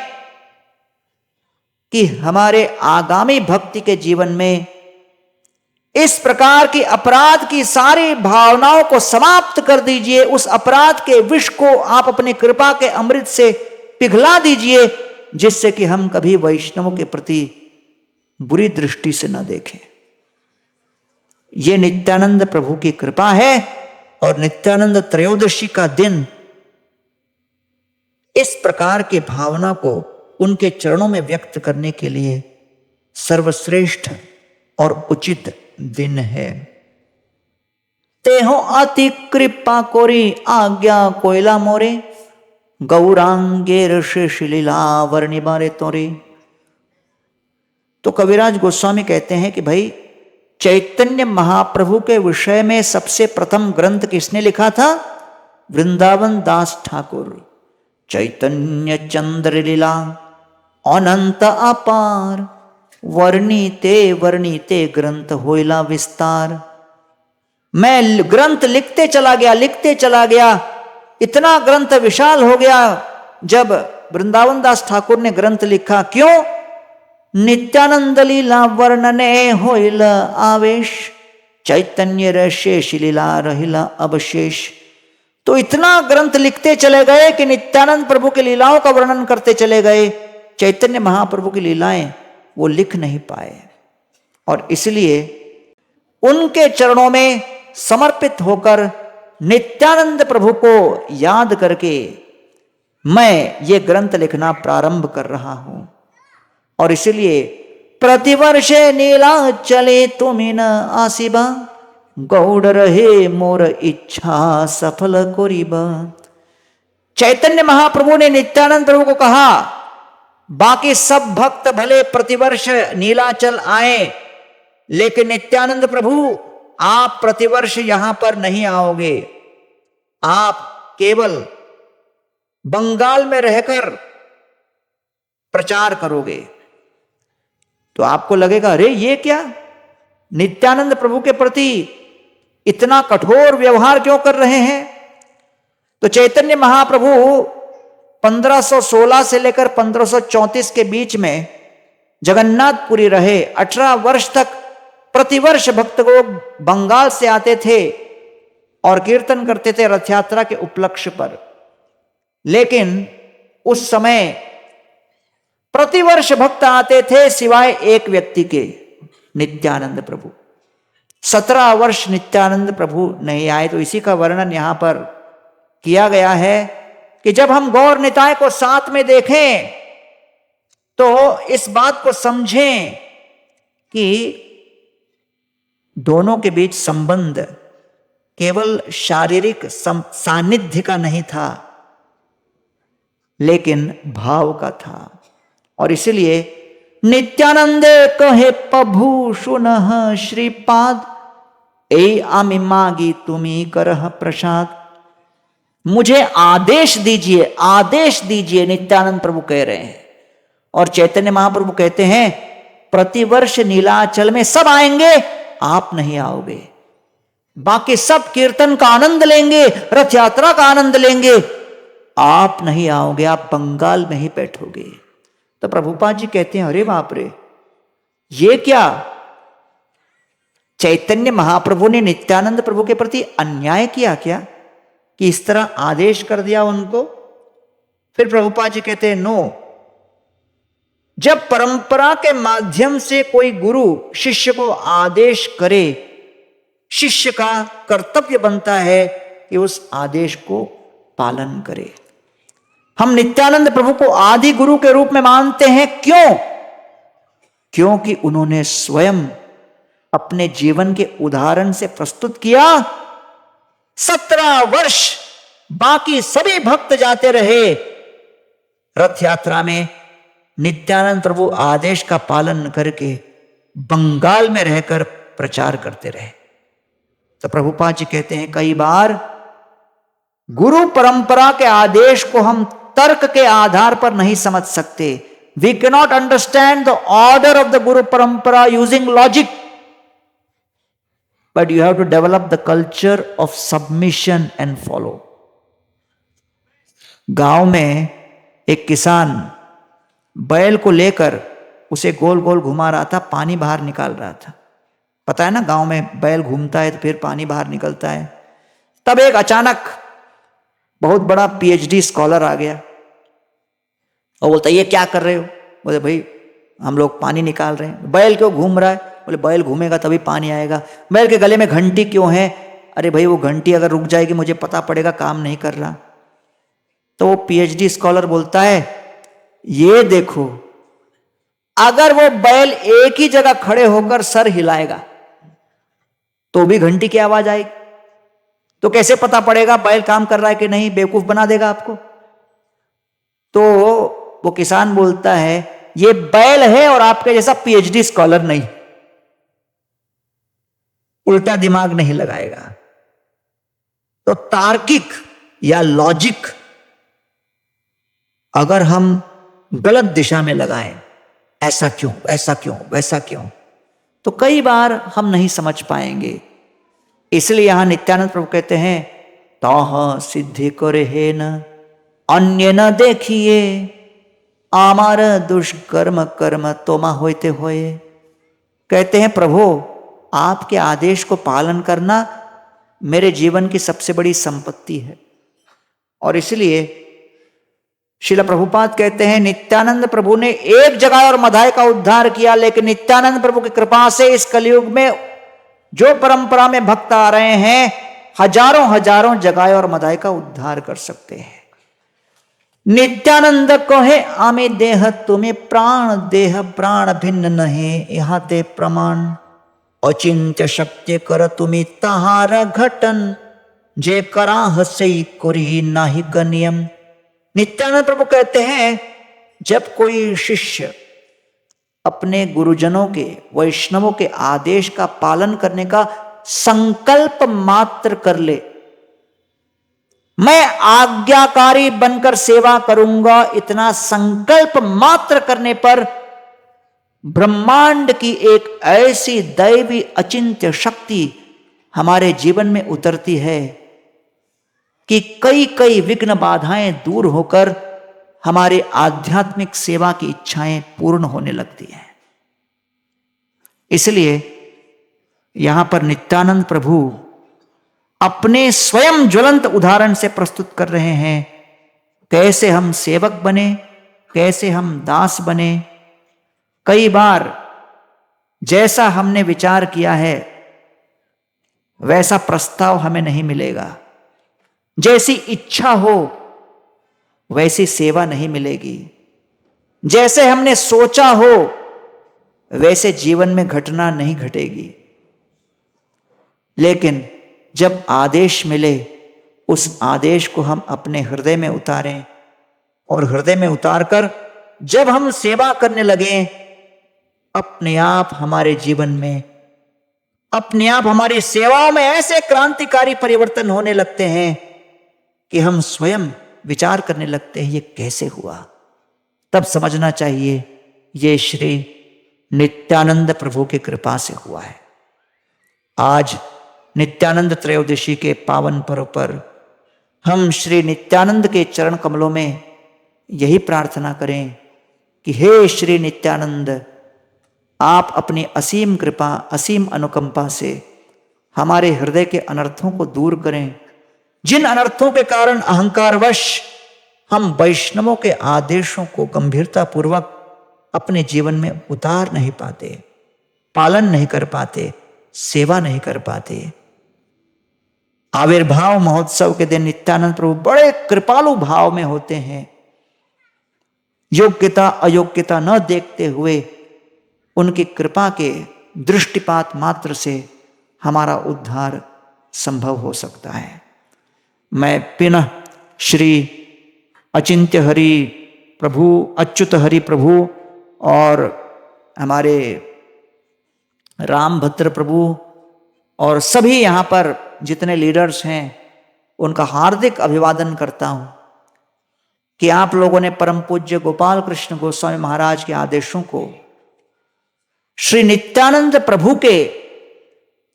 कि हमारे आगामी भक्ति के जीवन में इस प्रकार की अपराध की सारी भावनाओं को समाप्त कर दीजिए। उस अपराध के विष को आप अपनी कृपा के अमृत से पिघला दीजिए, जिससे कि हम कभी वैष्णवों के प्रति बुरी दृष्टि से न देखें। यह नित्यानंद प्रभु की कृपा है, और नित्यानंद त्रयोदशी का दिन इस प्रकार की भावना को उनके चरणों में व्यक्त करने के लिए सर्वश्रेष्ठ और उचित दिन है। तेहो अति कृपा कोरी आज्ञा कोयला मोरे, गौरांगे ऋषि शिलीला वर्णि बारे तोरे। तो कविराज गोस्वामी कहते हैं कि भाई चैतन्य महाप्रभु के विषय में सबसे प्रथम ग्रंथ किसने लिखा था? वृंदावन दास ठाकुर। चैतन्य चंद्र लीला अनंत अपार, वर्णीते ग्रंथ होइला विस्तार। मैं ग्रंथ लिखते चला गया, इतना ग्रंथ विशाल हो गया। जब वृंदावन दास ठाकुर ने ग्रंथ लिखा, क्यों? नित्यानंद लीला वर्णने होइला आवेश, चैतन्य रशेष लीला रहिला अवशेष। तो इतना ग्रंथ लिखते चले गए कि नित्यानंद प्रभु की लीलाओं का वर्णन करते चले गए, चैतन्य महाप्रभु की लीलाएं वो लिख नहीं पाए। और इसलिए उनके चरणों में समर्पित होकर नित्यानंद प्रभु को याद करके मैं ये ग्रंथ लिखना प्रारंभ कर रहा हूं। और इसलिए प्रतिवर्षे नीलाचले तुमि न आसिबा, गौड़ रहे मोर इच्छा सफल कोरिबा। चैतन्य महाप्रभु ने नित्यानंद प्रभु को कहा, बाकी सब भक्त भले प्रतिवर्ष नीलाचल आए, लेकिन नित्यानंद प्रभु आप प्रतिवर्ष यहां पर नहीं आओगे, आप केवल बंगाल में रहकर प्रचार करोगे। तो आपको लगेगा, अरे ये क्या, नित्यानंद प्रभु के प्रति इतना कठोर व्यवहार क्यों कर रहे हैं? तो चैतन्य महाप्रभु 1516 से लेकर 1534 के बीच में जगन्नाथपुरी रहे। 18 वर्ष तक प्रतिवर्ष भक्त लोग बंगाल से आते थे और कीर्तन करते थे रथ यात्रा के उपलक्ष्य पर। लेकिन उस समय प्रतिवर्ष भक्त आते थे सिवाय एक व्यक्ति के, नित्यानंद प्रभु। 17 वर्ष नित्यानंद प्रभु नहीं आए। तो इसी का वर्णन यहां पर किया गया है कि जब हम गौर निताय को साथ में देखें तो इस बात को समझें कि दोनों के बीच संबंध केवल शारीरिक सानिध्य का नहीं था, लेकिन भाव का था। और इसलिए नित्यानंदे कहे प्रभु सुनह श्रीपाद, ए आमी मागी तुम्ही करह प्रसाद। मुझे आदेश दीजिए, आदेश दीजिए, नित्यानंद प्रभु कह रहे हैं। और चैतन्य महाप्रभु कहते हैं प्रतिवर्ष नीलाचल में सब आएंगे, आप नहीं आओगे। बाकी सब कीर्तन का आनंद लेंगे, रथ यात्रा का आनंद लेंगे, आप नहीं आओगे, आप बंगाल में ही बैठोगे। तो प्रभुपाद जी कहते हैं, अरे बाप रे, ये क्या, चैतन्य महाप्रभु ने नित्यानंद प्रभु के प्रति अन्याय किया क्या कि इस तरह आदेश कर दिया उनको? फिर प्रभुपाद जी कहते हैं, नो, जब परंपरा के माध्यम से कोई गुरु शिष्य को आदेश करे, शिष्य का कर्तव्य बनता है कि उस आदेश को पालन करे। हम नित्यानंद प्रभु को आदि गुरु के रूप में मानते हैं। क्यों? क्योंकि उन्होंने स्वयं अपने जीवन के उदाहरण से प्रस्तुत किया। 17 वर्ष बाकी सभी भक्त जाते रहे रथ यात्रा में, नित्यानंद प्रभु आदेश का पालन करके बंगाल में रहकर प्रचार करते रहे। तो प्रभुपाद जी कहते हैं, कई बार गुरु परंपरा के आदेश को हम तर्क के आधार पर नहीं समझ सकते। We cannot understand the order of the guru parampara using logic, but you have to develop the culture of submission and follow. गांव में एक किसान बैल को लेकर उसे गोल गोल घुमा रहा था, पानी बाहर निकाल रहा था। पता है ना, गांव में बैल घूमता है तो फिर पानी बाहर निकलता है। तब एक अचानक बहुत बड़ा पीएचडी स्कॉलर आ गया और बोलता, ये क्या कर रहे हो? बोले, भाई हम लोग पानी निकाल रहे हैं। बैल क्यों घूम रहा है? बोले, बैल घूमेगा तभी पानी आएगा। बैल के गले में घंटी क्यों है? अरे भाई वो घंटी अगर रुक जाएगी मुझे पता पड़ेगा काम नहीं कर रहा। तो वो पीएचडी स्कॉलर बोलता है, ये देखो, अगर वो बैल एक ही जगह खड़े होकर सर हिलाएगा तो भी घंटी की आवाज आएगी, तो कैसे पता पड़ेगा बैल काम कर रहा है कि नहीं? बेवकूफ बना देगा आपको। तो वो किसान बोलता है, ये बैल है और आपके जैसा पीएचडी स्कॉलर नहीं, उल्टा दिमाग नहीं लगाएगा। तो तार्किक या लॉजिक अगर हम गलत दिशा में लगाएं, ऐसा क्यों, ऐसा क्यों, वैसा क्यों, तो कई बार हम नहीं समझ पाएंगे। इसलिए यहां नित्यानंद प्रभु कहते हैं, ताह सिद्धि करे है न अन्य न देखिए, आमार दुष्कर्म कर्म तोमा होते होए। कहते हैं, प्रभु आपके आदेश को पालन करना मेरे जीवन की सबसे बड़ी संपत्ति है। और इसलिए श्रील प्रभुपाद कहते हैं नित्यानंद प्रभु ने एक जगह और मधाय का उद्धार किया, लेकिन नित्यानंद प्रभु की कृपा से इस कलयुग में जो परंपरा में भक्त आ रहे हैं हजारों हजारों जगह और मधाय का उद्धार कर सकते हैं। नित्यानंद को है आमे देह तुम्हें प्राण देह प्राण भिन्न नहीं, यहाँ ते प्रमाण अचिंत्य शक्ति कर तुम्हें तहार घटन जे करा हसे कोरी नाही गनियम। नित्यानंद प्रभु कहते हैं जब कोई शिष्य अपने गुरुजनों के वैष्णवों के आदेश का पालन करने का संकल्प मात्र कर ले, मैं आज्ञाकारी बनकर सेवा करूंगा, इतना संकल्प मात्र करने पर ब्रह्मांड की एक ऐसी दैवी अचिंत्य शक्ति हमारे जीवन में उतरती है कि कई कई विघ्न बाधाएं दूर होकर हमारे आध्यात्मिक सेवा की इच्छाएं पूर्ण होने लगती हैं। इसलिए यहां पर नित्यानंद प्रभु अपने स्वयं ज्वलंत उदाहरण से प्रस्तुत कर रहे हैं कैसे हम सेवक बने, कैसे हम दास बने। कई बार जैसा हमने विचार किया है वैसा प्रस्ताव हमें नहीं मिलेगा, जैसी इच्छा हो वैसी सेवा नहीं मिलेगी, जैसे हमने सोचा हो वैसे जीवन में घटना नहीं घटेगी। लेकिन जब आदेश मिले उस आदेश को हम अपने हृदय में उतारें और हृदय में उतारकर जब हम सेवा करने लगे, अपने आप हमारे जीवन में, अपने आप हमारी सेवाओं में ऐसे क्रांतिकारी परिवर्तन होने लगते हैं कि हम स्वयं विचार करने लगते हैं ये कैसे हुआ। तब समझना चाहिए ये श्री नित्यानंद प्रभु की कृपा से हुआ है। आज नित्यानंद त्रयोदशी के पावन पर्व पर हम श्री नित्यानंद के चरण कमलों में यही प्रार्थना करें कि हे श्री नित्यानंद, आप अपनी असीम कृपा असीम अनुकंपा से हमारे हृदय के अनर्थों को दूर करें, जिन अनर्थों के कारण अहंकारवश हम वैष्णवों के आदेशों को गंभीरता पूर्वक अपने जीवन में उतार नहीं पाते, पालन नहीं कर पाते, सेवा नहीं कर पाते। आविर्भाव महोत्सव के दिन नित्यानंद प्रभु बड़े कृपालु भाव में होते हैं। योग्यता अयोग्यता न देखते हुए उनकी कृपा के दृष्टिपात मात्र से हमारा उद्धार संभव हो सकता है। मैं पुनः श्री अचिंत्य हरि प्रभु, अच्युत हरि प्रभु और हमारे रामभद्र प्रभु और सभी यहाँ पर जितने लीडर्स हैं उनका हार्दिक अभिवादन करता हूँ कि आप लोगों ने परम पूज्य गोपाल कृष्ण गोस्वामी महाराज के आदेशों को श्री नित्यानंद प्रभु के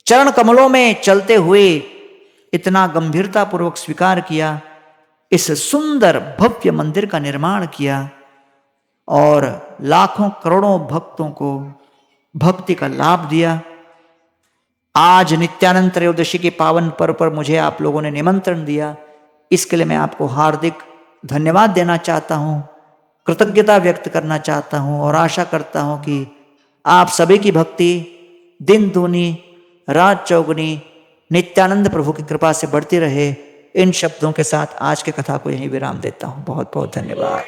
चरण कमलों में चलते हुए इतना गंभीरता पूर्वक स्वीकार किया, इस सुंदर भव्य मंदिर का निर्माण किया और लाखों करोड़ों भक्तों को भक्ति का लाभ दिया। आज नित्यानंद त्रयोदशी के पावन पर्व पर मुझे आप लोगों ने निमंत्रण दिया, इसके लिए मैं आपको हार्दिक धन्यवाद देना चाहता हूँ, कृतज्ञता व्यक्त करना चाहता हूँ और आशा करता हूँ कि आप सभी की भक्ति दिन दूनी रात चौगुनी नित्यानंद प्रभु की कृपा से बढ़ती रहे। इन शब्दों के साथ आज की कथा को यहीं विराम देता हूँ। बहुत बहुत धन्यवाद।